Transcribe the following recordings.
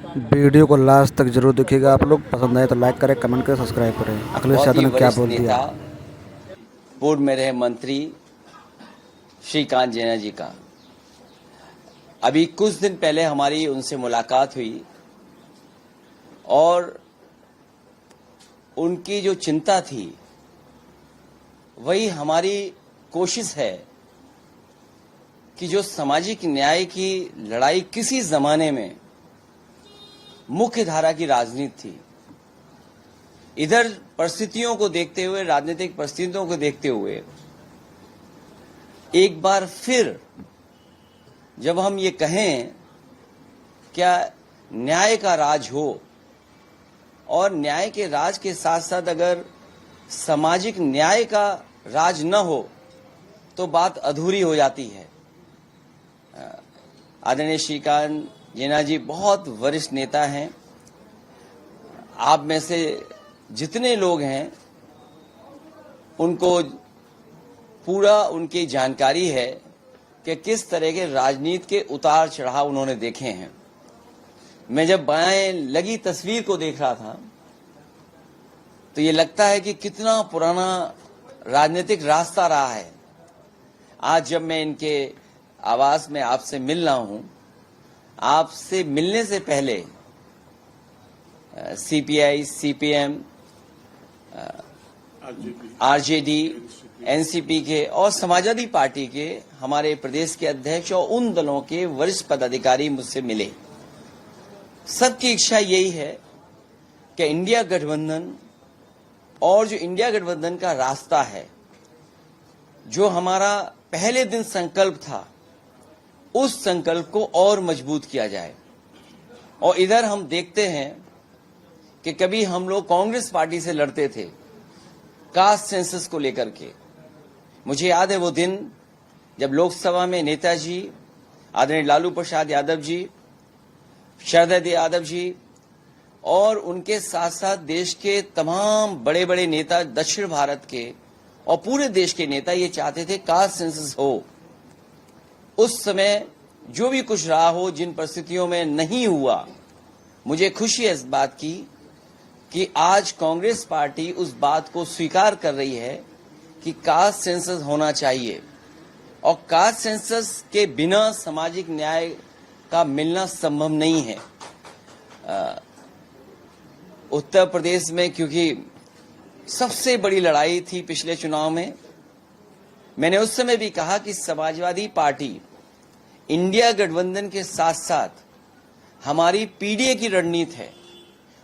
Video को last तक जरूर देखिएगा। आप लोग पसंद आए तो लाइक करें, कमेंट करें, सब्सक्राइब करें। अखिलेश बहुत यादव ही ने क्या वरिष्ठ बोल नेता, दिया। पूर्व में रहे मंत्री श्रीकांत जैना जी का अभी कुछ दिन पहले हमारी उनसे मुलाकात हुई और उनकी जो चिंता थी वही हमारी कोशिश है कि जो सामाजिक न्याय की लड़ाई किसी जमाने में मुख्य धारा की राजनीति थी, इधर परिस्थितियों को देखते हुए, राजनीतिक परिस्थितियों को देखते हुए एक बार फिर जब हम ये कहें क्या न्याय का राज हो और न्याय के राज के साथ साथ अगर सामाजिक न्याय का राज न हो तो बात अधूरी हो जाती है। आदरणीय श्रीकांत जैना जी बहुत वरिष्ठ नेता हैं। आप में से जितने लोग हैं उनको पूरा उनकी जानकारी है कि किस तरह के राजनीति के उतार चढ़ाव उन्होंने देखे हैं। मैं जब बाएं लगी तस्वीर को देख रहा था तो ये लगता है कि कितना पुराना राजनीतिक रास्ता रहा है। आज जब मैं इनके आवास में आपसे मिल रहा हूं, आपसे मिलने से पहले सीपीआई, सीपीएम, आरजेडी, एनसीपी के और समाजवादी पार्टी के हमारे प्रदेश के अध्यक्ष और उन दलों के वरिष्ठ पदाधिकारी मुझसे मिले। सबकी इच्छा यही है कि इंडिया गठबंधन और जो इंडिया गठबंधन का रास्ता है, जो हमारा पहले दिन संकल्प था, उस संकल्प को और मजबूत किया जाए। और इधर हम देखते हैं कि कभी हम लोग कांग्रेस पार्टी से लड़ते थे कास्ट सेंसस को लेकर के। मुझे याद है वो दिन जब लोकसभा में नेताजी आदरणीय लालू प्रसाद यादव जी, शरद यादव जी और उनके साथ साथ देश के तमाम बड़े बड़े नेता, दक्षिण भारत के और पूरे देश के नेता ये चाहते थे कास्ट सेंसस हो। उस समय जो भी कुछ रहा हो, जिन परिस्थितियों में नहीं हुआ, मुझे खुशी है इस बात की कि आज कांग्रेस पार्टी उस बात को स्वीकार कर रही है कि कास्ट सेंसस होना चाहिए और कास्ट सेंसस के बिना सामाजिक न्याय का मिलना संभव नहीं है। उत्तर प्रदेश में क्योंकि सबसे बड़ी लड़ाई थी पिछले चुनाव में, मैंने उस समय भी कहा कि समाजवादी पार्टी इंडिया गठबंधन के साथ साथ हमारी पीडीए की रणनीति है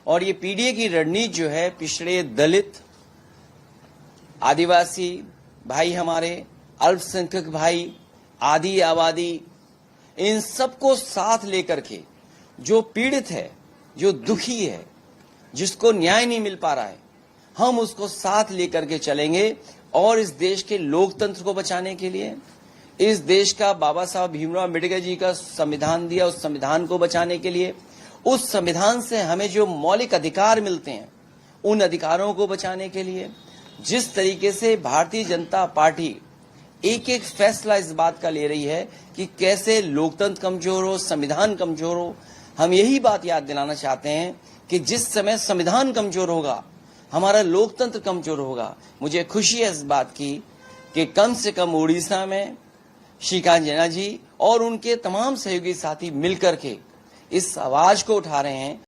और ये पीडीए की रणनीति जो है पिछड़े दलित, आदिवासी भाई, हमारे अल्पसंख्यक भाई, आदि आबादी, इन सबको साथ लेकर के जो पीड़ित है, जो दुखी है, जिसको न्याय नहीं मिल पा रहा है, हम उसको साथ लेकर के चलेंगे और इस देश के लोकतंत्र को बचाने के लिए, इस देश का बाबा साहब भीमराव अम्बेडकर जी का संविधान दिया, उस संविधान को बचाने के लिए, उस संविधान से हमें जो मौलिक अधिकार मिलते हैं उन अधिकारों को बचाने के लिए, जिस तरीके से भारतीय जनता पार्टी एक एक फैसला इस बात का ले रही है कि कैसे लोकतंत्र कमजोर हो, संविधान कमजोर हो, हम यही बात याद दिलाना चाहते हैं कि जिस समय संविधान कमजोर होगा, हमारा लोकतंत्र कमजोर होगा। मुझे खुशी है इस बात की कि कम से कम उड़ीसा में श्रीकांत जैना जी और उनके तमाम सहयोगी साथी मिलकर के इस आवाज को उठा रहे हैं।